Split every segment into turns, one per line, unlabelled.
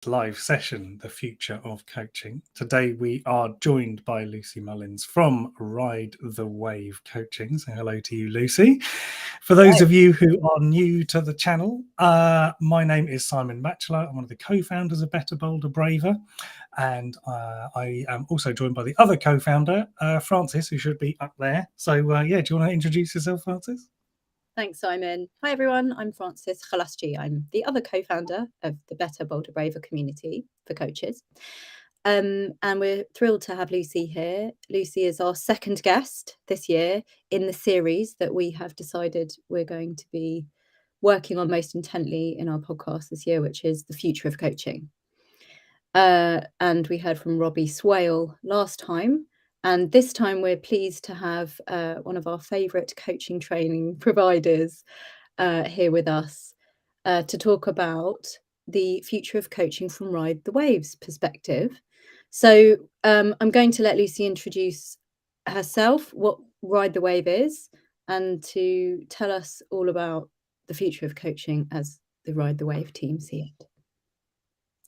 live session, The Future of Coaching. Today we are joined by Lucy Mullins from Ride the Wave Coaching. So hello to you, Lucy. For those of you who are new to the channel, my name is Simon Batchelor. I'm one of the co-founders of Better, Bolder, Braver. And I am also joined by the other co-founder, Frances, who should be up there. So yeah, do you want to introduce yourself, Frances?
Thanks, Simon. Hi, everyone. I'm Frances Khalaschi. I'm the other co-founder of the Better, Bolder, Braver community for coaches. And we're thrilled to have Lucy here. Lucy is our second guest this year in the series that we have decided we're going to be working on most intently in our podcast this year, which is the future of coaching. And we heard from Robbie Swale last time. And this time we're pleased to have one of our favourite coaching training providers here with us to talk about the future of coaching from Ride the Wave's perspective. So I'm going to let Lucy introduce herself, what Ride the Wave is, and to tell us all about the future of coaching as the Ride the Wave team see it.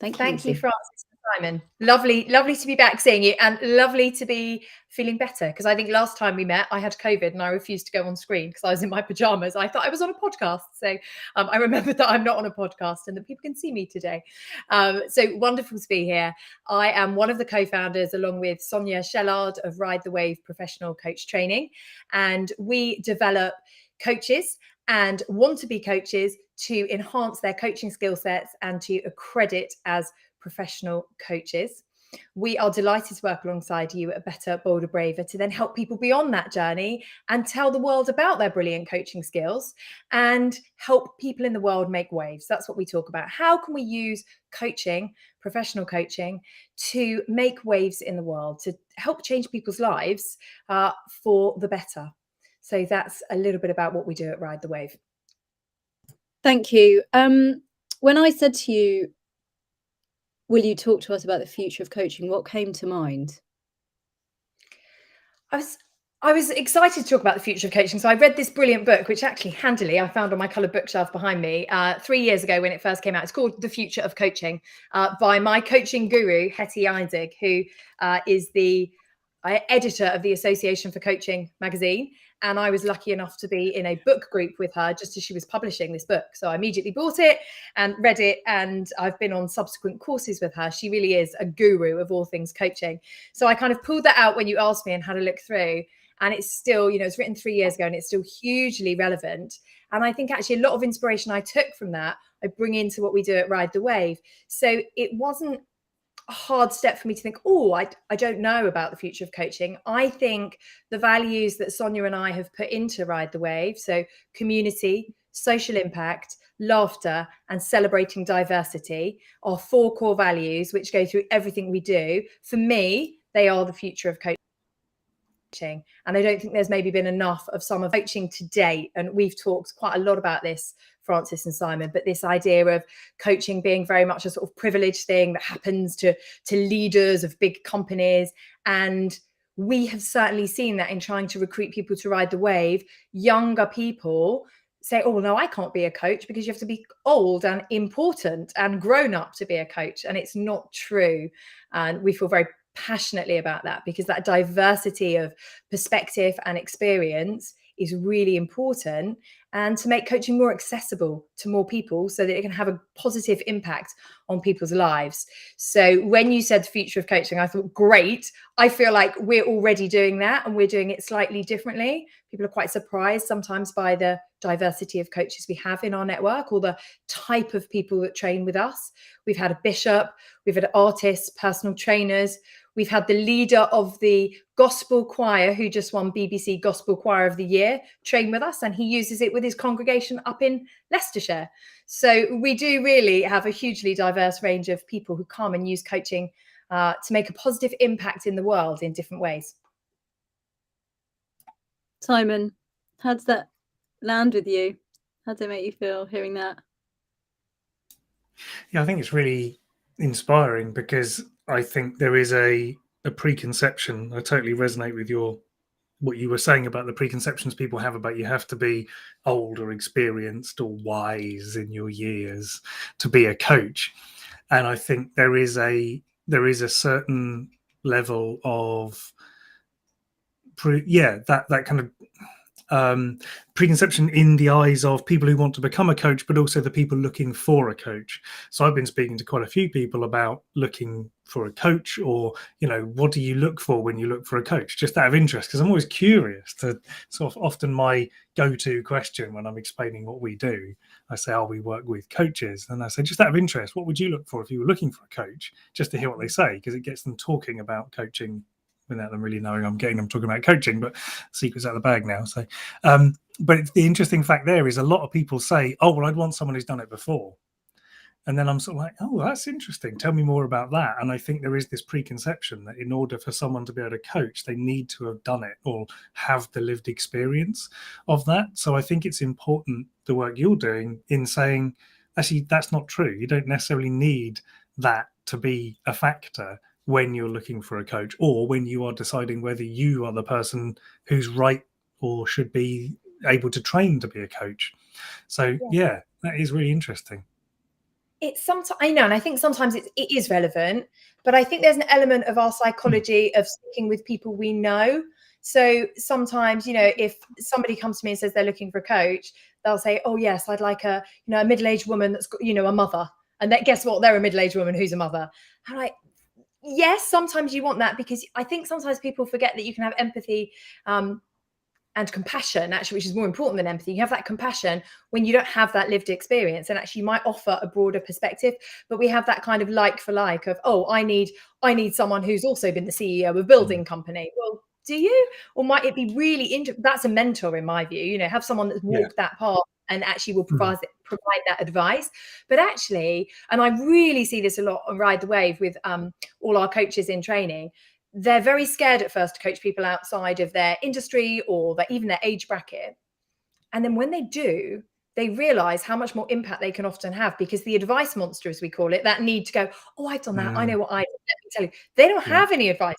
Thank you,
Frances and Simon. Lovely to be back seeing you, and lovely to be feeling better, because I think last time we met I had COVID and I refused to go on screen because I was in my pajamas. I thought I was on a podcast, so I remembered that I'm not on a podcast and that people can see me today. So wonderful to be here. I am one of the co-founders, along with Sonia Shellard, of Ride the Wave Professional Coach Training, and we develop coaches and want to be coaches to enhance their coaching skill sets and to accredit as professional coaches. We are delighted to work alongside you at Better, Bolder, Braver to then help people be on that journey and tell the world about their brilliant coaching skills and help people in the world make waves. That's what we talk about. How can we use coaching, professional coaching, to make waves in the world, to help change people's lives for the better? So that's a little bit about what we do at Ride the Wave.
Thank you. When I said to you, will you talk to us about the future of coaching, what came to mind?
I was excited to talk about the future of coaching. So I read this brilliant book, which actually handily I found on my coloured bookshelf behind me 3 years ago when it first came out. It's called The Future of Coaching by my coaching guru, Hetty Einzig, who is the editor of the Association for Coaching magazine. And I was lucky enough to be in a book group with her just as she was publishing this book. So I immediately bought it and read it. And I've been on subsequent courses with her. She really is a guru of all things coaching. So I kind of pulled that out when you asked me and had a look through. And it's still, it's written 3 years ago and it's still hugely relevant. And I think actually a lot of inspiration I took from that, I bring into what we do at Ride the Wave. So it wasn't a hard step for me to think, I don't know about the future of coaching. I think the values that Sonia and I have put into Ride the Wave, so community, social impact, laughter, and celebrating diversity, are 4 core values which go through everything we do. For me, they are the future of coaching. And I don't think there's maybe been enough of some of coaching to date. And we've talked quite a lot about this, Frances and Simon, but this idea of coaching being very much a sort of privileged thing that happens to leaders of big companies. And we have certainly seen that in trying to recruit people to Ride the Wave. Younger people say, oh, no, I can't be a coach because you have to be old and important and grown up to be a coach. And it's not true. And we feel very passionately about that, because that diversity of perspective and experience is really important, and to make coaching more accessible to more people so that it can have a positive impact on people's lives. So when you said the future of coaching, I thought, great. I feel like we're already doing that, and we're doing it slightly differently. People are quite surprised sometimes by the diversity of coaches we have in our network, or the type of people that train with us. We've had a bishop, we've had artists, personal trainers. We've had the leader of the gospel choir, who just won BBC Gospel Choir of the Year, train with us, and he uses it with his congregation up in Leicestershire. So we do really have a hugely diverse range of people who come and use coaching to make a positive impact in the world in different ways.
Simon, how does that land with you? How does it make you feel hearing that?
Yeah, I think it's really inspiring, because I think there is a preconception. I totally resonate with what you were saying about the preconceptions people have about you have to be old or experienced or wise in your years to be a coach. And I think there is a certain level of that kind of preconception in the eyes of people who want to become a coach, but also the people looking for a coach. So I've been speaking to quite a few people about looking for a coach, or, you know, what do you look for when you look for a coach, just out of interest, because I'm always curious. To sort of often my go-to question when I'm explaining what we do, I say, oh, we work with coaches, and I say, just out of interest, what would you look for if you were looking for a coach, just to hear what they say, because it gets them talking about coaching without them really knowing I'm getting them talking about coaching, but secret's out of the bag now. So but the interesting fact there is a lot of people say, oh, well, I'd want someone who's done it before. And then I'm sort of like, oh, that's interesting. Tell me more about that. And I think there is this preconception that in order for someone to be able to coach, they need to have done it or have the lived experience of that. So I think it's important, the work you're doing, in saying, actually, that's not true. You don't necessarily need that to be a factor when you're looking for a coach, or when you are deciding whether you are the person who's right or should be able to train to be a coach. So yeah, that is really interesting.
It's sometimes, I know, and I think sometimes it is relevant, but I think there's an element of our psychology of sticking with people we know. So sometimes, you know, if somebody comes to me and says they're looking for a coach, they'll say, oh yes, I'd like a, you know, a middle-aged woman that's got, you know, a mother. And that, guess what? They're a middle-aged woman who's a mother. And yes, sometimes you want that, because I think sometimes people forget that you can have empathy and compassion, actually, which is more important than empathy. You have that compassion when you don't have that lived experience, and actually you might offer a broader perspective. But we have that kind of like for like of, oh, I need someone who's also been the CEO of a building company. Well, do you? Or might it be really that's a mentor, in my view, you know, have someone that's walked that path and actually will provide that advice. But actually, and I really see this a lot on Ride the Wave with all our coaches in training, they're very scared at first to coach people outside of their industry or even their age bracket. And then when they do, they realize how much more impact they can often have, because the advice monster, as we call it, that need to go, oh, I've done that, I know what I did, let me tell you. They don't have any advice.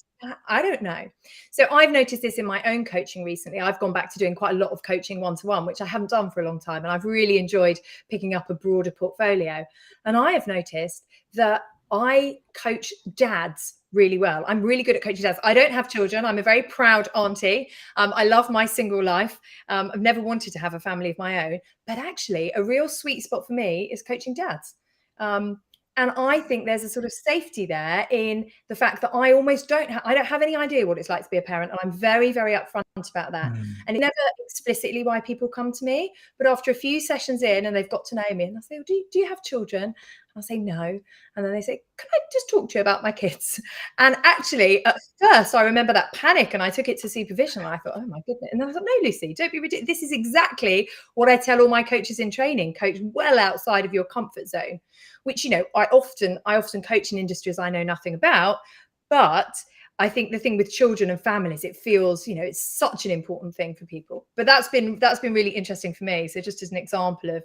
I don't know. So I've noticed this in my own coaching recently. I've gone back to doing quite a lot of coaching one-to-one, which I haven't done for a long time. And I've really enjoyed picking up a broader portfolio. And I have noticed that I coach dads really well. I'm really good at coaching dads. I don't have children. I'm a very proud auntie. I love my single life. I've never wanted to have a family of my own, but actually a real sweet spot for me is coaching dads. And I think there's a sort of safety there in the fact that I almost don't have any idea what it's like to be a parent. And I'm very, very upfront about that. And it's never explicitly why people come to me, but after a few sessions in and they've got to know me, and I say, well, do you have children? I'll say no. And then they say, can I just talk to you about my kids? And actually, at first, I remember that panic, and I took it to supervision. And I thought, oh my goodness. And I thought, no, Lucy, don't be ridiculous. This is exactly what I tell all my coaches in training. Coach well outside of your comfort zone, which, you know, I often coach in industries I know nothing about. But I think the thing with children and families, it feels, you know, it's such an important thing for people. But that's been really interesting for me. So just as an example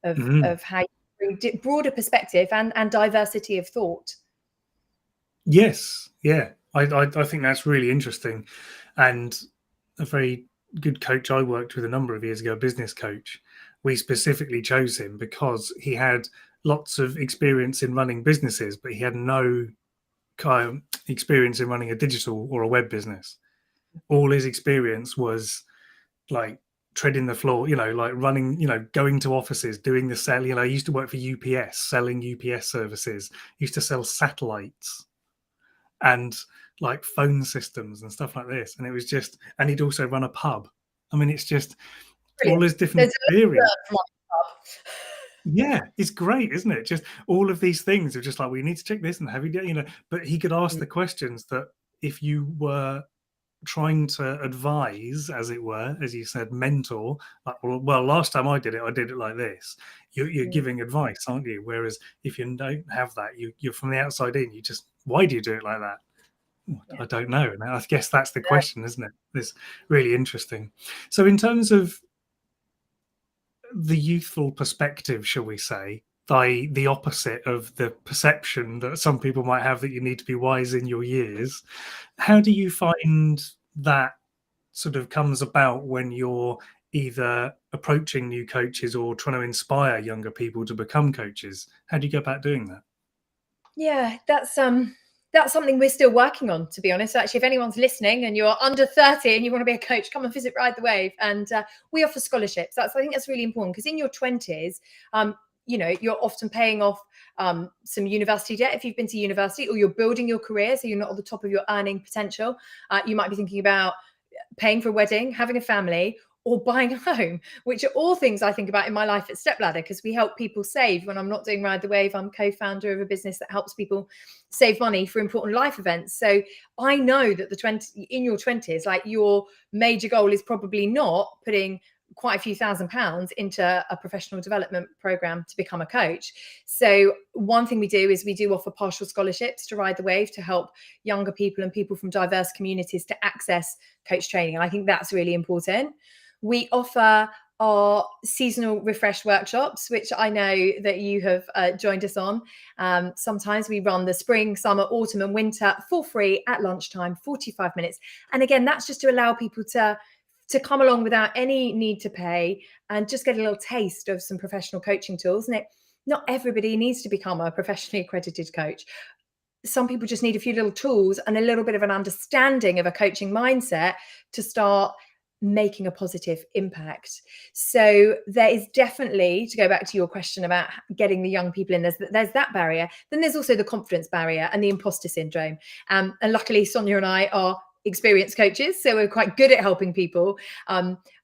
of how broader perspective and diversity of thought.
Yes, yeah, I think that's really interesting, and a very good coach I worked with a number of years ago, a business coach. We specifically chose him because he had lots of experience in running businesses, but he had no kind of experience in running a digital or a web business. All his experience was like treading the floor, you know, like running, you know, going to offices, doing the sell. You know, I used to work for UPS, selling UPS services, used to sell satellites and like phone systems and stuff like this. And it was just, and he'd also run a pub. I mean, it's just all his different experience. Yeah, it's great, isn't it? Just all of these things are just like, we need to check this and have you, you know, but he could ask the questions that if you were trying to advise, as it were, as you said, mentor, like, well, last time I did it like this. You're giving advice, aren't you? Whereas if you don't have that, you're from the outside in. You just, why do you do it like that? I don't know. And I guess that's the question, isn't it? It's really interesting. So in terms of the youthful perspective, shall we say, the opposite of the perception that some people might have that you need to be wise in your years, how do you find that sort of comes about when you're either approaching new coaches or trying to inspire younger people to become coaches? How do you go about doing that?
Yeah, that's something we're still working on, to be honest. Actually, if anyone's listening and you're under 30 and you want to be a coach, come and visit Ride the Wave. And we offer scholarships. I think that's really important, because in your 20s, you're often paying off some university debt if you've been to university, or you're building your career, so you're not at the top of your earning potential. You might be thinking about paying for a wedding, having a family, or buying a home, which are all things I think about in my life at Stepladder, because we help people save. When I'm not doing Ride the Wave, I'm co-founder of a business that helps people save money for important life events. So I know that in your 20s, like, your major goal is probably not putting quite a few £1,000s into a professional development program to become a coach. So one thing we do is we do offer partial scholarships to Ride the Wave to help younger people and people from diverse communities to access coach training. And I think that's really important. We offer our seasonal refresh workshops, which I know that you have joined us on. Sometimes we run the spring, summer, autumn and winter for free at lunchtime, 45 minutes. And again, that's just to allow people to come along without any need to pay and just get a little taste of some professional coaching tools. And not everybody needs to become a professionally accredited coach. Some people just need a few little tools and a little bit of an understanding of a coaching mindset to start making a positive impact. So there is definitely, to go back to your question about getting the young people in, there's that barrier. Then there's also the confidence barrier and the imposter syndrome. And luckily, Sonia and I are experienced coaches, so we're quite good at helping people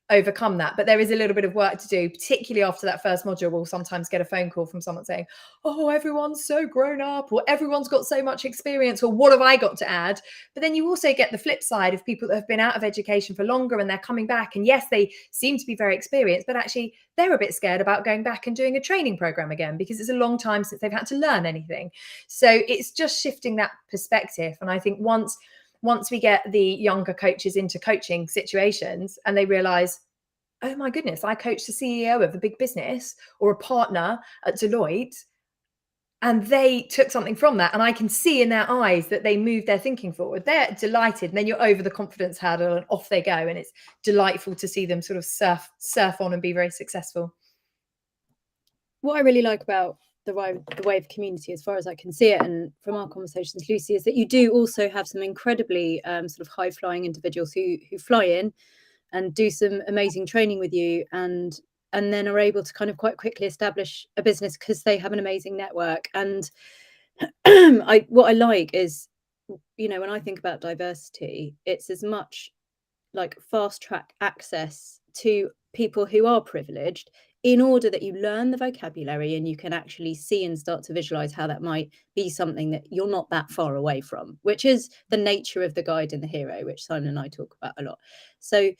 overcome that. But there is a little bit of work to do, particularly after that first module. We'll sometimes get a phone call from someone saying, oh, everyone's so grown up, or everyone's got so much experience, or what have I got to add? But then you also get the flip side of people that have been out of education for longer and they're coming back, and yes, they seem to be very experienced, but actually they're a bit scared about going back and doing a training program again, because it's a long time since they've had to learn anything. So it's just shifting that perspective. And I think once we get the younger coaches into coaching situations and they realize, oh my goodness, I coached the CEO of a big business or a partner at Deloitte, and they took something from that, and I can see in their eyes that they moved their thinking forward, they're delighted. And then you're over the confidence hurdle and off they go. And it's delightful to see them sort of surf on and be very successful.
What I really like about the Wave community, as far as I can see it, and from our conversations, Lucy, is that you do also have some incredibly sort of high-flying individuals who fly in and do some amazing training with you, and then are able to kind of quite quickly establish a business because they have an amazing network. And what I like is, when I think about diversity, it's as much like fast track access to people who are privileged, in order that you learn the vocabulary and you can actually see and start to visualize how that might be something that you're not that far away from, which is the nature of the guide and the hero, which Simon and I talk about a lot. So,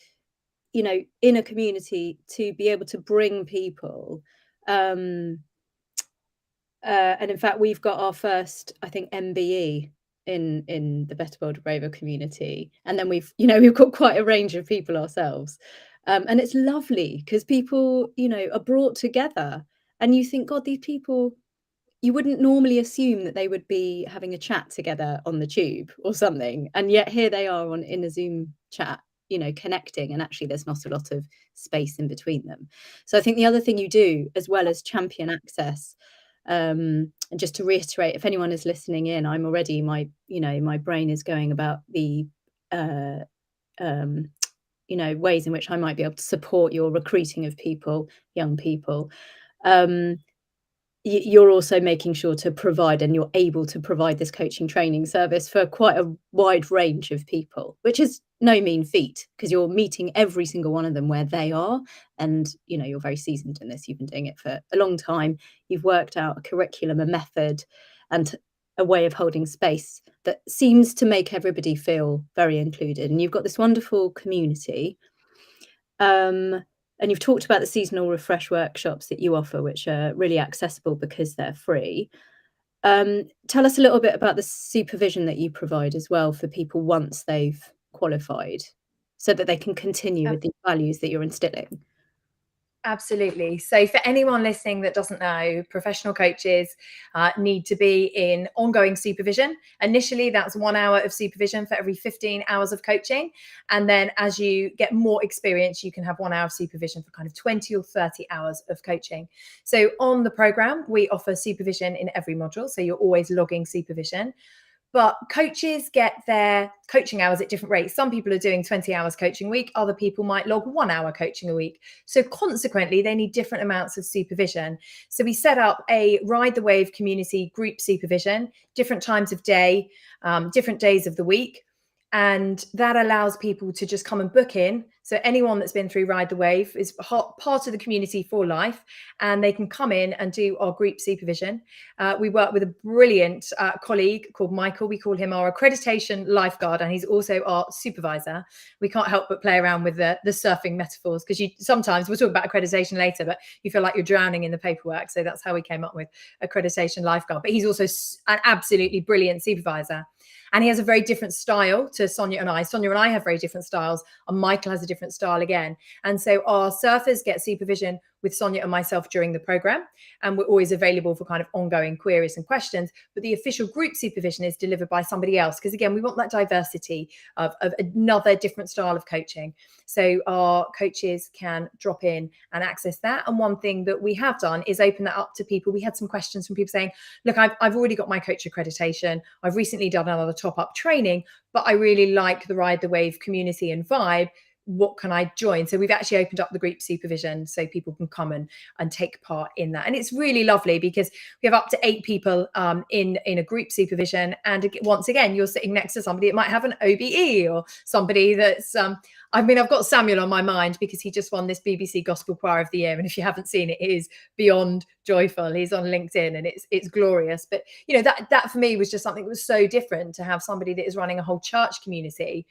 in a community, to be able to bring people, and in fact, we've got our first, I think, MBE in the Better Bolder Braver community, and then we've got quite a range of people ourselves. And it's lovely because people, are brought together, and you think, God, these people, you wouldn't normally assume that they would be having a chat together on the tube or something. And yet here they are in a Zoom chat, connecting, and actually there's not a lot of space in between them. So I think the other thing you do, as well as champion access, and just to reiterate, if anyone is listening in, I'm already, my brain is going about the ways in which I might be able to support your recruiting of people, young people. You're also making sure to provide, and you're able to provide, this coaching training service for quite a wide range of people, which is no mean feat, because you're meeting every single one of them where they are. And you're very seasoned in this. You've been doing it for a long time. You've worked out a curriculum, a method, and a way of holding space that seems to make everybody feel very included. And you've got this wonderful community. And you've talked about the seasonal refresh workshops that you offer, which are really accessible because they're free. Tell us a little bit about the supervision that you provide as well for people once they've qualified, so that they can continue with the values that you're instilling.
Absolutely. So for anyone listening that doesn't know, professional coaches need to be in ongoing supervision. Initially, that's 1 hour of supervision for every 15 hours of coaching. And then as you get more experience, you can have 1 hour of supervision for kind of 20 or 30 hours of coaching. So on the program, we offer supervision in every module. So you're always logging supervision. But coaches get their coaching hours at different rates. Some people are doing 20 hours coaching a week. Other people might log 1 hour coaching a week. So consequently, they need different amounts of supervision. So we set up a Ride the Wave community group supervision, different times of day, different days of the week. And that allows people to just come and book in. So anyone that's been through Ride the Wave is part of the community for life, and they can come in and do our group supervision. We work with a brilliant colleague called Michael. We call him our accreditation lifeguard, and he's also our supervisor. We can't help but play around with the surfing metaphors, because sometimes we'll talk about accreditation later, but you feel like you're drowning in the paperwork. So that's how we came up with accreditation lifeguard. But he's also an absolutely brilliant supervisor. And he has a very different style to Sonia and I. Sonia and I have very different styles, and Michael has a different style again. And so our surfers get supervision with Sonia and myself during the program, and we're always available for kind of ongoing queries and questions. But the official group supervision is delivered by somebody else, because again, we want that diversity of another different style of coaching. So our coaches can drop in and access that. And one thing that we have done is open that up to people. We had some questions from people saying, look, I've already got my coach accreditation. I've recently done another top-up training, but I really like the Ride the Wave community and vibe. What can I join? So we've actually opened up the group supervision so people can come and take part in that. And it's really lovely because we have up to 8 people in a group supervision. And once again, you're sitting next to somebody that might have an OBE, or somebody that's, I've got Samuel on my mind because he just won this BBC Gospel Choir of the Year. And if you haven't seen it, it is beyond joyful. He's on LinkedIn and it's glorious. But, you know, that for me was just something that was so different, to have somebody that is running a whole church community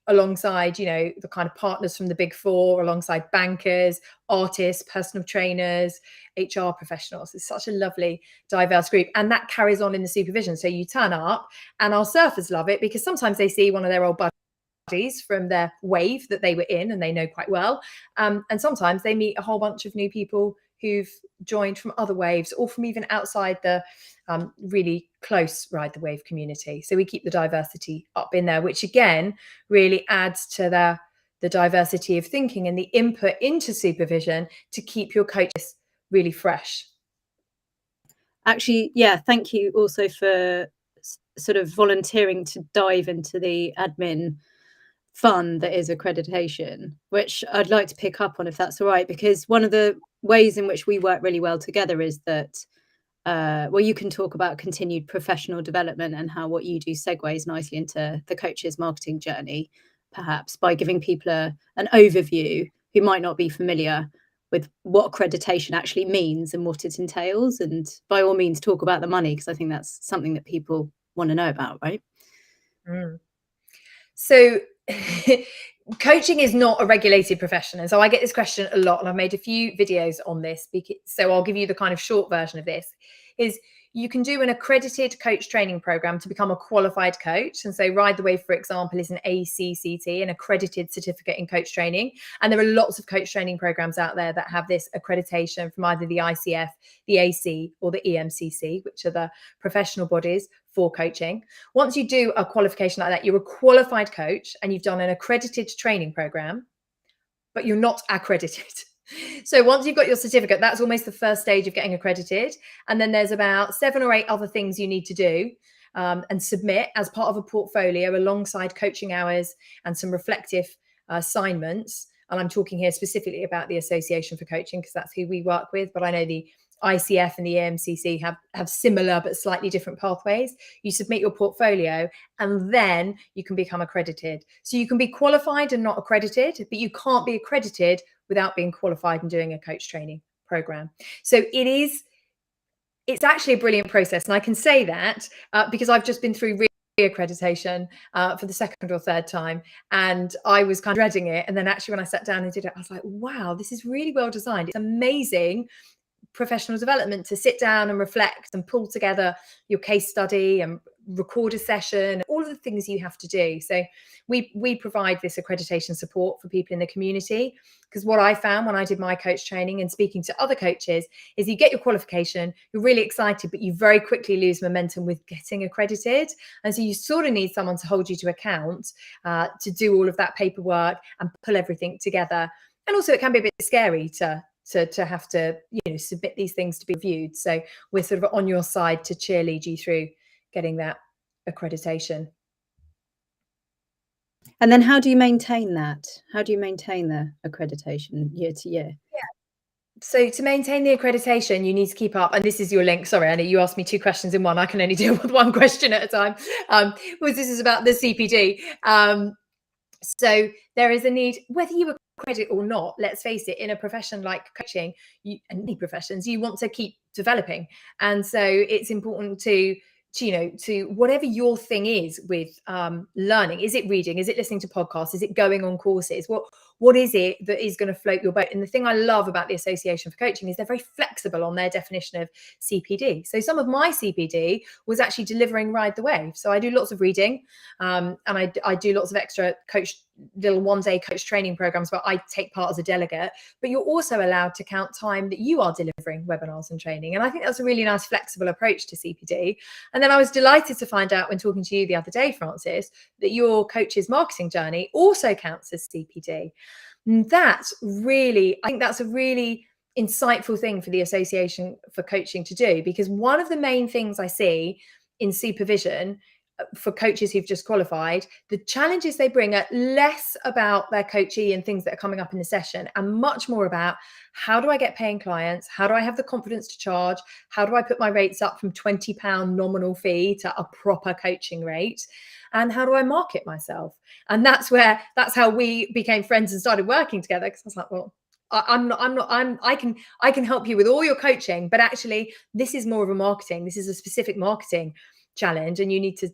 alongside, you know, the kind of partners from the Big Four, alongside bankers, artists, personal trainers, HR professionals. It's such a lovely, diverse group. And that carries on in the supervision. So you turn up, and our surfers love it, because sometimes they see one of their old buddies from their wave that they were in and they know quite well. And sometimes they meet a whole bunch of new people who've joined from other waves, or from even outside the really close Ride the Wave community. So we keep the diversity up in there, which again really adds to the diversity of thinking and the input into supervision to keep your coaches really fresh.
Actually, yeah, thank you also for sort of volunteering to dive into the admin fun that is accreditation, which I'd like to pick up on, if that's all right, because one of the ways in which we work really well together is that well, you can talk about continued professional development and how what you do segues nicely into the coach's marketing journey, perhaps by giving people an overview who might not be familiar with what accreditation actually means and what it entails. And by all means, talk about the money, because I think that's something that people want to know about, right?
So coaching is not a regulated profession. And so I get this question a lot, and I've made a few videos on this. So I'll give you the kind of short version of this. Is you can do an accredited coach training program to become a qualified coach. And so Ride the Wave, for example, is an ACCT, an accredited certificate in coach training. And there are lots of coach training programs out there that have this accreditation from either the ICF, the AC, or the EMCC, which are the professional bodies for coaching. Once you do a qualification like that, you're a qualified coach and you've done an accredited training program, but you're not accredited. So once you've got your certificate, that's almost the first stage of getting accredited. And then there's about 7 or 8 other things you need to do and submit as part of a portfolio, alongside coaching hours and some reflective assignments. And I'm talking here specifically about the Association for Coaching, because that's who we work with. But I know the ICF and the AMCC have similar but slightly different pathways. You submit your portfolio and then you can become accredited. So you can be qualified and not accredited, but you can't be accredited without being qualified and doing a coach training program. So it's actually a brilliant process. And I can say that because I've just been through accreditation for the second or third time, and I was kind of dreading it. And then actually when I sat down and did it, I was like, wow, this is really well designed. It's amazing professional development to sit down and reflect and pull together your case study and record a session, all of the things you have to do. So we provide this accreditation support for people in the community, because what I found when I did my coach training and speaking to other coaches is you get your qualification, you're really excited, but you very quickly lose momentum with getting accredited. And so you sort of need someone to hold you to account, to do all of that paperwork and pull everything together. And also it can be a bit scary to have to, submit these things to be reviewed. So we're sort of on your side to cheerlead you through getting that accreditation.
And then how do you maintain that? How do you maintain the accreditation year to year?
Yeah. So to maintain the accreditation, you need to keep up, and this is your link. Sorry, Annie, you asked me 2 questions in one. I can only deal with 1 question at a time. This is about the CPD. So there is a need, whether you accredit or not, let's face it, in a profession like coaching, and many professions, you want to keep developing. And so it's important to whatever your thing is with learning. Is it reading? Is it listening to podcasts? Is it going on courses? What is it that is going to float your boat? And the thing I love about the Association for Coaching is they're very flexible on their definition of CPD. So some of my CPD was actually delivering Ride the Wave. So I do lots of reading, and I do lots of extra little one-day coach training programs where I take part as a delegate, but you're also allowed to count time that you are delivering webinars and training. And I think that's a really nice flexible approach to CPD. And then I was delighted to find out when talking to you the other day, Francis, that your coach's marketing journey also counts as CPD. And I think that's a really insightful thing for the Association for Coaching to do, because one of the main things I see in supervision for coaches who've just qualified, the challenges they bring are less about their coachee and things that are coming up in the session, and much more about how do I get paying clients? How do I have the confidence to charge? How do I put my rates up from £20 nominal fee to a proper coaching rate? And how do I market myself? And that's how we became friends and started working together, because I was like, well, I can help you with all your coaching, but actually this is more of a marketing. This is a specific marketing challenge, and you need to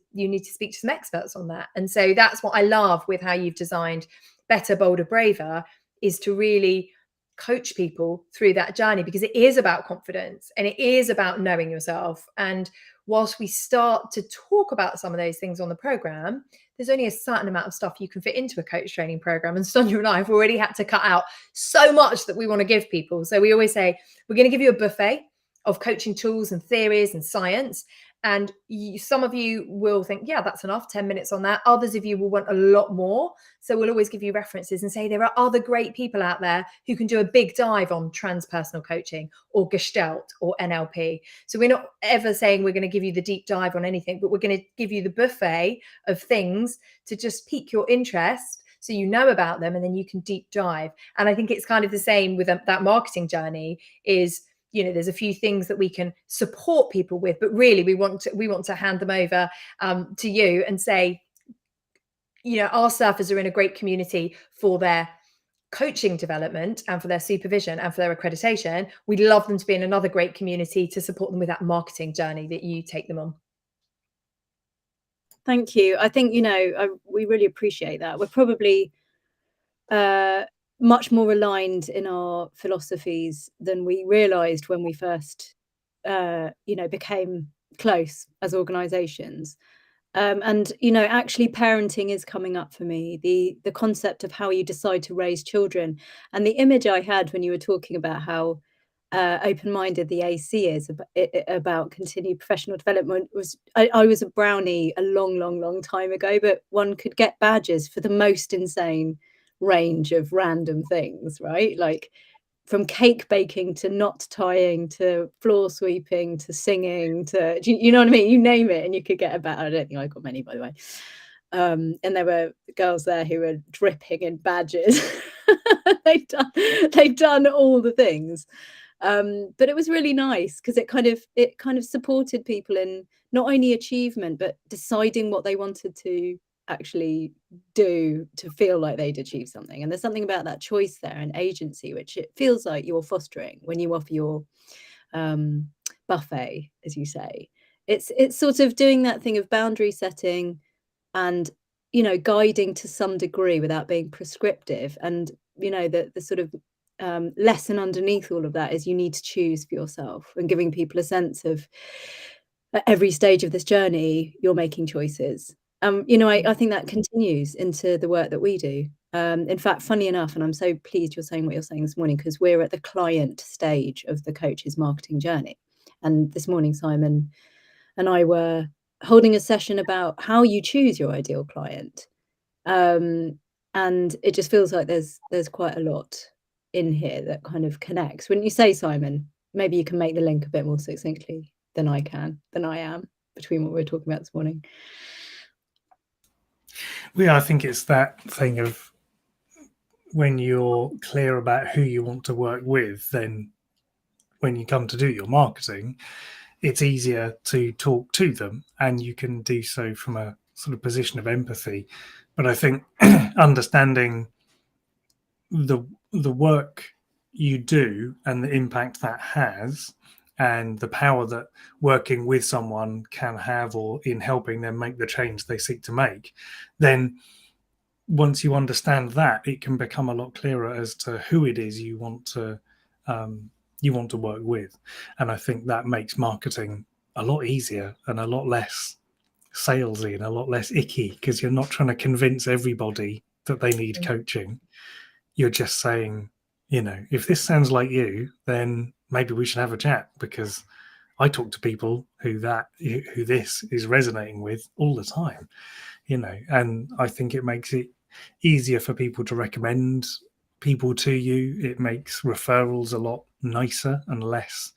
speak to some experts on that. And so that's what I love with how you've designed Better, Bolder, Braver, is to really coach people through that journey, because it is about confidence and it is about knowing yourself. And whilst we start to talk about some of those things on the program, there's only a certain amount of stuff you can fit into a coach training program. And Sonia and I have already had to cut out so much that we want to give people. So we always say, we're going to give you a buffet of coaching tools and theories and science. And some of you will think, yeah, that's enough, 10 minutes on that. Others of you will want a lot more. So we'll always give you references and say there are other great people out there who can do a big dive on transpersonal coaching or Gestalt or NLP. So we're not ever saying we're going to give you the deep dive on anything, but we're going to give you the buffet of things to just pique your interest, so you know about them, and then you can deep dive. And I think it's kind of the same with that marketing journey is, there's a few things that we can support people with, but really we want to hand them over to you and say, our surfers are in a great community for their coaching development and for their supervision and for their accreditation. We'd love them to be in another great community to support them with that marketing journey that you take them on.
Thank you. I think, we really appreciate that. We're probably much more aligned in our philosophies than we realized when we first became close as organizations. And actually parenting is coming up for me, the concept of how you decide to raise children. And the image I had when you were talking about how open-minded the AC is about continued professional development was, I was a brownie a long time ago, but one could get badges for the most insane range of random things, right? Like from cake baking to knot tying to floor sweeping to singing to, you know what I mean? You name it and you could get a badge. I don't think I got many, by the way. And there were girls there who were dripping in badges. They'd done all the things. But it was really nice because it kind of supported people in not only achievement, but deciding what they wanted to actually do to feel like they'd achieved something. And there's something about that choice there and agency, which it feels like you're fostering when you offer your buffet, as you say. It's sort of doing that thing of boundary setting and, guiding to some degree without being prescriptive. And, the sort of lesson underneath all of that is you need to choose for yourself, and giving people a sense of at every stage of this journey, you're making choices. You know, I think that continues into the work that we do. In fact, funny enough, and I'm so pleased you're saying what you're saying this morning, because we're at the client stage of the coach's marketing journey. And this morning, Simon and I were holding a session about how you choose your ideal client. And it just feels like there's quite a lot in here that kind of connects. Wouldn't you say, Simon? Maybe you can make the link a bit more succinctly than I am between what we were talking about this morning.
Yeah, I think it's that thing of when you're clear about who you want to work with, then when you come to do your marketing, it's easier to talk to them, and you can do so from a sort of position of empathy. But I think understanding the work you do and the impact that has, and the power that working with someone can have, or in helping them make the change they seek to make, then once you understand that, it can become a lot clearer as to who it is you want to work with. And I think that makes marketing a lot easier and a lot less salesy and a lot less icky, because you're not trying to convince everybody that they need coaching. You're just saying, you know, if this sounds like you, then maybe we should have a chat, because I talk to people who this is resonating with all the time, you know. And I think it makes it easier for people to recommend people to you. It makes referrals a lot nicer and less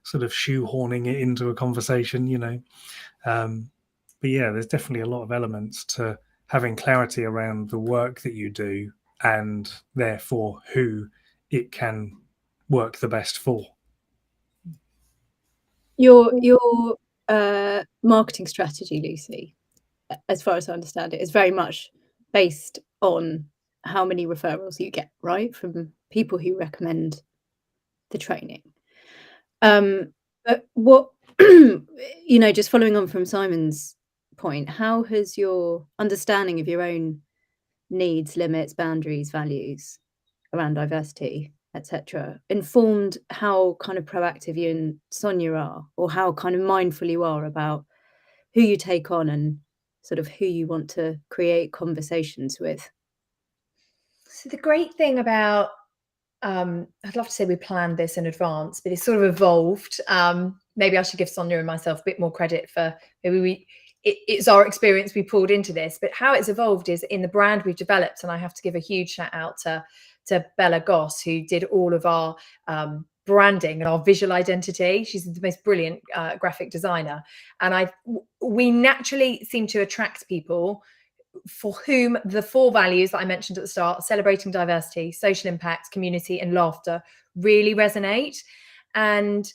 sort of shoehorning it into a conversation, you know. But yeah, there's definitely a lot of elements to having clarity around the work that you do, and therefore who it can work the best for.
Your marketing strategy, Lucy, as far as I understand it, is very much based on how many referrals you get, right, from people who recommend the training. But what you know, just following on from Simon's point, how has your understanding of your own needs, limits, boundaries, values around diversity, etc., informed how kind of proactive you and Sonia are, or how kind of mindful you are about who you take on and sort of who you want to create conversations with?
So the great thing about, I'd love to say we planned this in advance, but it's sort of evolved. Maybe I should give Sonia and myself a bit more credit for it's our experience we pulled into this, but how it's evolved is in the brand we've developed. And I have to give a huge shout out to Bella Goss, who did all of our branding and our visual identity. She's the most brilliant graphic designer. And we naturally seem to attract people for whom the 4 values that I mentioned at the start, celebrating diversity, social impact, community, and laughter, really resonate. And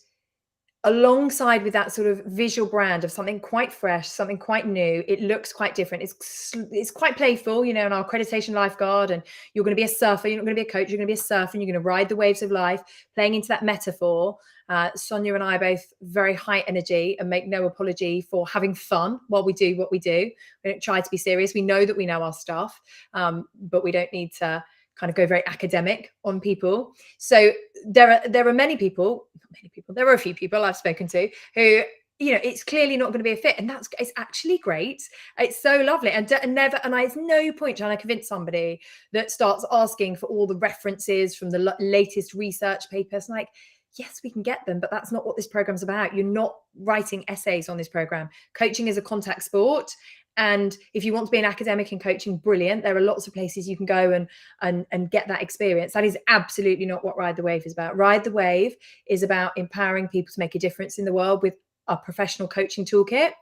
alongside with that sort of visual brand of something quite fresh, something quite new, it looks quite different. It's quite playful, you know, in our accreditation lifeguard, and you're going to be a surfer, you're not going to be a coach, you're going to be a surfer, and you're going to ride the waves of life, playing into that metaphor. Sonia and I are both very high energy and make no apology for having fun while we do what we do. We don't try to be serious. We know that we know our stuff, but we don't need to kind of go very academic on people. So there are many people, there are a few people I've spoken to who, you know, it's clearly not going to be a fit, and it's actually great. It's so lovely, and it's no point trying to convince somebody that starts asking for all the references from the latest research papers. Like, yes, we can get them, but that's not what this program's about. You're not writing essays on this program. Coaching is a contact sport. And if you want to be an academic in coaching, brilliant. There are lots of places you can go and get that experience. That is absolutely not what Ride the Wave is about. Ride the Wave is about empowering people to make a difference in the world with a professional coaching toolkit.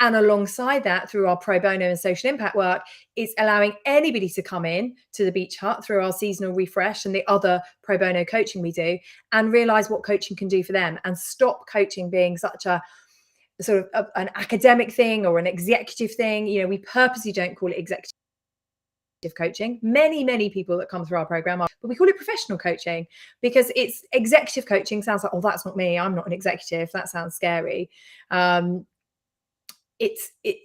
And alongside that, through our pro bono and social impact work, it's allowing anybody to come in to the Beach Hut through our seasonal refresh and the other pro bono coaching we do, and realize what coaching can do for them, and stop coaching being such a sort of an academic thing or an executive thing. You know, we purposely don't call it executive coaching. Many people that come through our program are, but we call it professional coaching, because it's executive coaching sounds like, oh, that's not me, I'm not an executive, that sounds scary.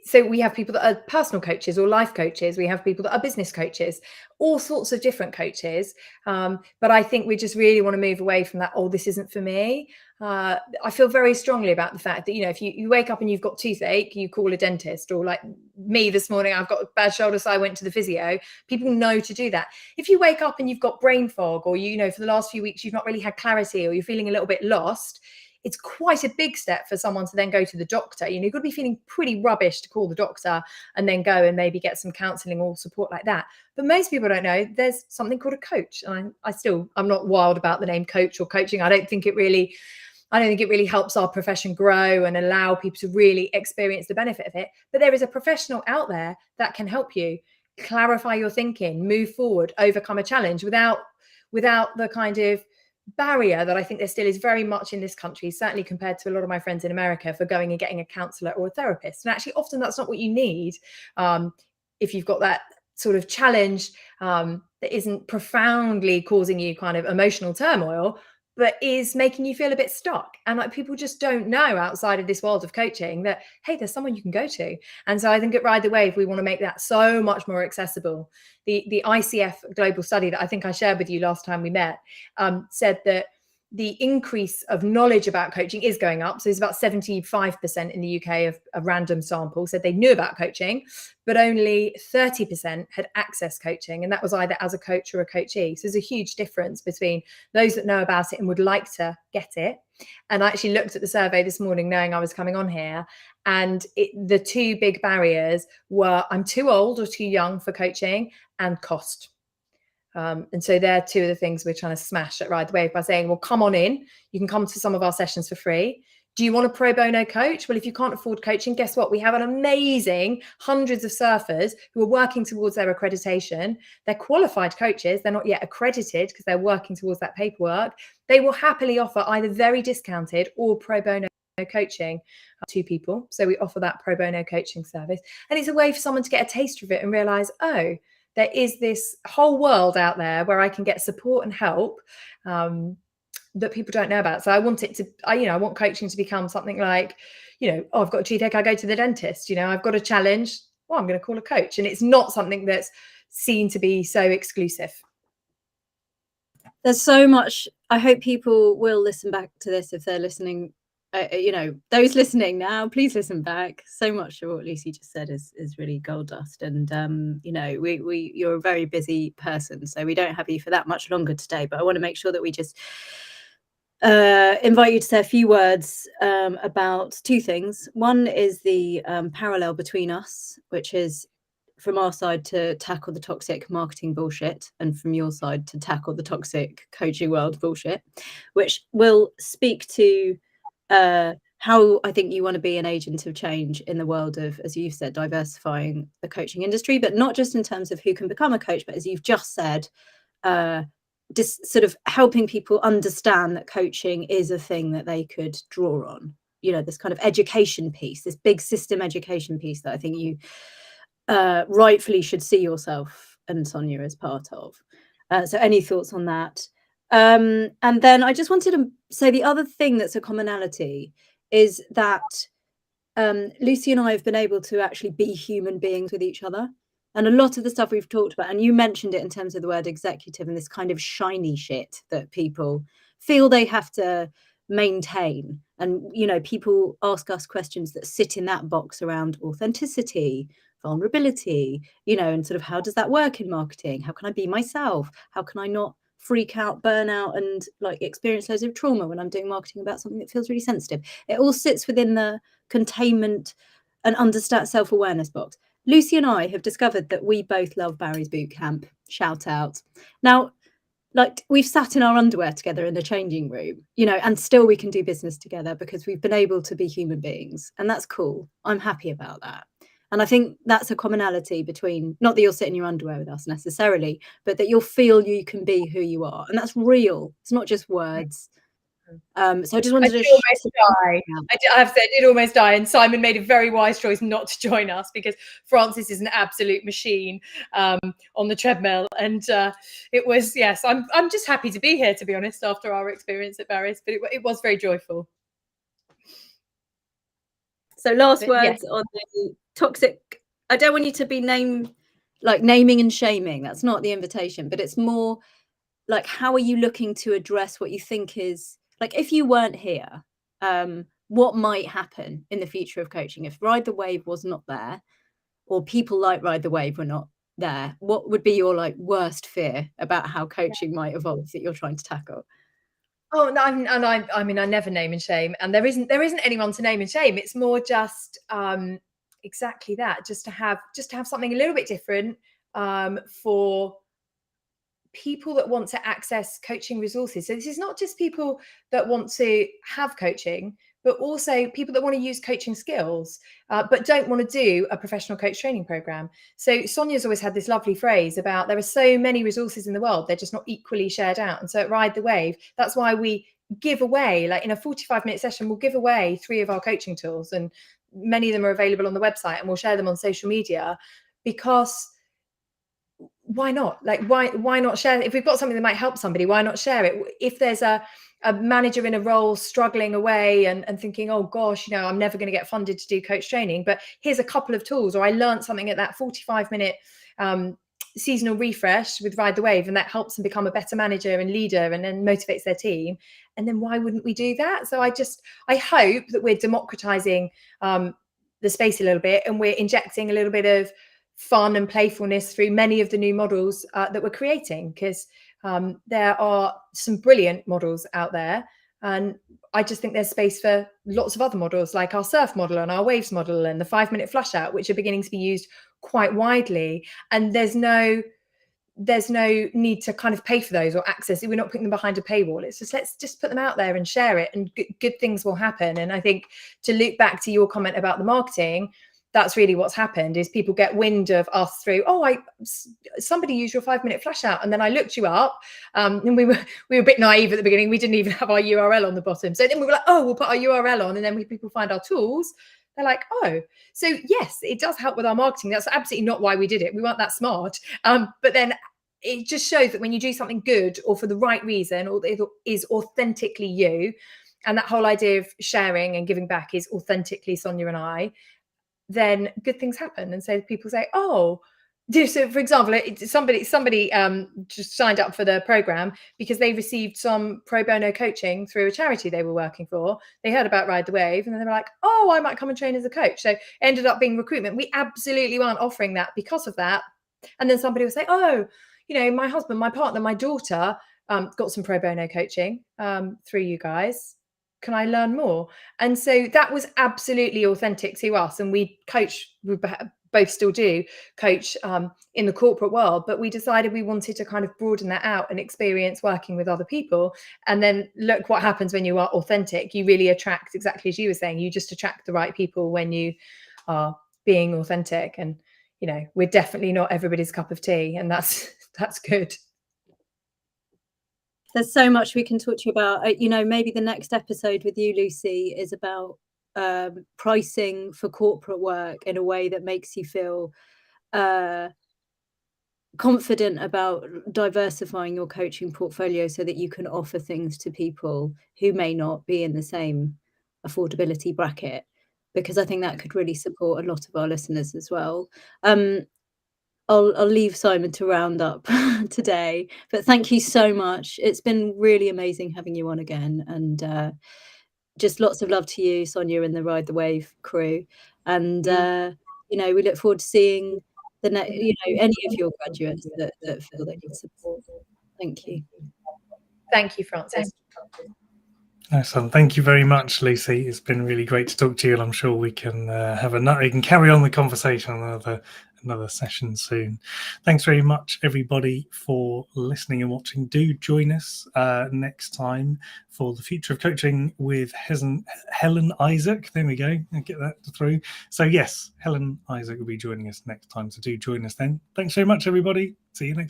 so we have people that are personal coaches or life coaches. We have people that are business coaches, all sorts of different coaches. But I think we just really want to move away from that. Oh, this isn't for me. I feel very strongly about the fact that, if you wake up and you've got toothache, you call a dentist, or like me this morning, I've got a bad shoulder, so I went to the physio. People know to do that. If you wake up and you've got brain fog, or, for the last few weeks, you've not really had clarity, or you're feeling a little bit lost, it's quite a big step for someone to then go to the doctor. You've got to be feeling pretty rubbish to call the doctor and then go and maybe get some counselling or support like that. But most people don't know there's something called a coach. And I'm not wild about the name coach or coaching. I don't think it really helps our profession grow and allow people to really experience the benefit of it. But there is a professional out there that can help you clarify your thinking, move forward, overcome a challenge without the kind of barrier that I think there still is very much in this country, certainly compared to a lot of my friends in America, for going and getting a counsellor or a therapist. And actually, often that's not what you need if you've got that sort of challenge that isn't profoundly causing you kind of emotional turmoil, but is making you feel a bit stuck. And like, people just don't know outside of this world of coaching that, hey, there's someone you can go to. And so I think at Ride the Wave, we want to make that so much more accessible. The ICF global study that I think I shared with you last time we met said that the increase of knowledge about coaching is going up. So it's about 75% in the UK of a random sample said they knew about coaching, but only 30% had accessed coaching. And that was either as a coach or a coachee. So there's a huge difference between those that know about it and would like to get it. And I actually looked at the survey this morning knowing I was coming on here. And the two big barriers were I'm too old or too young for coaching, and cost. And so they're two of the things we're trying to smash at Ride the Wave by saying, well, come on in. You can come to some of our sessions for free. Do you want a pro bono coach? Well, if you can't afford coaching, guess what? We have an amazing hundreds of surfers who are working towards their accreditation. They're qualified coaches. They're not yet accredited because they're working towards that paperwork. They will happily offer either very discounted or pro bono coaching to people. So we offer that pro bono coaching service. And it's a way for someone to get a taste of it and realize, oh, there is this whole world out there where I can get support and help that people don't know about. So I want it to, I want coaching to become something like, oh, I've got a toothache, I go to the dentist. I've got a challenge, well, I'm going to call a coach. And it's not something that's seen to be so exclusive.
There's so much. I hope people will listen back to this if they're listening. Those listening now, please listen back. So much of what Lucy just said is really gold dust. And you're a very busy person, so we don't have you for that much longer today. But I want to make sure that we just invite you to say a few words about two things. One is the parallel between us, which is from our side to tackle the toxic marketing bullshit, and from your side to tackle the toxic coaching world bullshit, which will speak to how I think you want to be an agent of change in the world of, as you've said, diversifying the coaching industry, but not just in terms of who can become a coach, but as you've just said, just sort of helping people understand that coaching is a thing that they could draw on. This kind of education piece, this big system education piece that I think you rightfully should see yourself and Sonia as part of. So any thoughts on that? And then I just wanted to say the other thing that's a commonality is that Lucy and I have been able to actually be human beings with each other. And a lot of the stuff we've talked about, and you mentioned it in terms of the word executive and this kind of shiny shit that people feel they have to maintain. And, people ask us questions that sit in that box around authenticity, vulnerability, and sort of how does that work in marketing? How can I be myself? How can I not freak out, burn out, and experience loads of trauma when I'm doing marketing about something that feels really sensitive? It all sits within the containment and understand self-awareness box. Lucy and I have discovered that we both love Barry's Bootcamp. Shout out. Now, we've sat in our underwear together in the changing room, and still we can do business together because we've been able to be human beings, and that's cool. I'm happy about that. And I think that's a commonality between, not that you'll sit in your underwear with us necessarily, but that you'll feel you can be who you are. And that's real. It's not just words. So I just wanted to
almost die. I have said I did almost die, and Simon made a very wise choice not to join us because Francis is an absolute machine on the treadmill, and it was I'm just happy to be here, to be honest, after our experience at Barry's, but it was very joyful.
So last
But, yeah.
words on the toxic. I don't want you to be naming and shaming. That's not the invitation, but it's more like, how are you looking to address what you think is, like, if you weren't here, what might happen in the future of coaching if Ride the Wave was not there, or people like Ride the Wave were not there? What would be your worst fear about how coaching might evolve that you're trying to tackle?
Oh, no, I mean, I never name and shame, and there isn't anyone to name and shame. It's more just exactly that, just to have something a little bit different for people that want to access coaching resources. So this is not just people that want to have coaching, but also people that want to use coaching skills, but don't want to do a professional coach training program. So Sonia's always had this lovely phrase about there are so many resources in the world, they're just not equally shared out. And so at Ride the Wave, that's why we give away, like in a 45-minute session, we'll give away 3 of our coaching tools, and many of them are available on the website, and we'll share them on social media, because why not? Like, why not share? If we've got something that might help somebody, why not share it? If there's a manager in a role struggling away and thinking, oh gosh, I'm never going to get funded to do coach training, but here's a couple of tools, or I learned something at that 45-minute seasonal refresh with Ride the Wave, and that helps them become a better manager and leader, and then motivates their team. And then why wouldn't we do that? So I hope that we're democratizing the space a little bit, and we're injecting a little bit of fun and playfulness through many of the new models that we're creating, because there are some brilliant models out there, and I just think there's space for lots of other models, like our surf model and our waves model and the 5-minute flush out, which are beginning to be used quite widely. And there's no need to kind of pay for those or access it. We're not putting them behind a paywall. It's just, let's just put them out there and share it, and good things will happen. And I think, to loop back to your comment about the marketing, that's really what's happened, is people get wind of us through, somebody used your 5-minute flash out, and then I looked you up, and we were a bit naive at the beginning. We didn't even have our URL on the bottom. So then we were like, we'll put our URL on, and then when people find our tools, they're like, oh. So yes, it does help with our marketing. That's absolutely not why we did it. We weren't that smart. But then it just shows that when you do something good or for the right reason, or it is authentically you, and that whole idea of sharing and giving back is authentically Sonia and I, then good things happen. And so people say, so for example, somebody just signed up for the program because they received some pro bono coaching through a charity they were working for. They heard about Ride the Wave, and then they were like, I might come and train as a coach. So it ended up being recruitment. We absolutely weren't offering that because of that. And then somebody will say, my husband, my partner, my daughter got some pro bono coaching through you guys. Can I learn more? And so that was absolutely authentic to us. And we both still do coach in the corporate world, but we decided we wanted to kind of broaden that out and experience working with other people. And then look what happens when you are authentic. You really attract, exactly as you were saying, you just attract the right people when you are being authentic. And, we're definitely not everybody's cup of tea, and that's good.
There's so much we can talk to you about. Maybe the next episode with you, Lucy, is about pricing for corporate work in a way that makes you feel confident about diversifying your coaching portfolio so that you can offer things to people who may not be in the same affordability bracket, because I think that could really support a lot of our listeners as well. I'll leave Simon to round up today, but thank you so much. It's been really amazing having you on again, and just lots of love to you, Sonia, and the Ride the Wave crew. And we look forward to seeing any of your graduates that feel they need support. Thank you.
Thank you, Frances.
Excellent. Thank you very much, Lucy. It's been really great to talk to you, and I'm sure we can we can carry on the conversation on another session soon. Thanks very much, everybody, for listening and watching. Do join us next time for the Future of Coaching with Helen Isaac. There we go. I'll get that through. So yes, Helen Isaac will be joining us next time. So do join us then. Thanks very much, everybody. See you next time.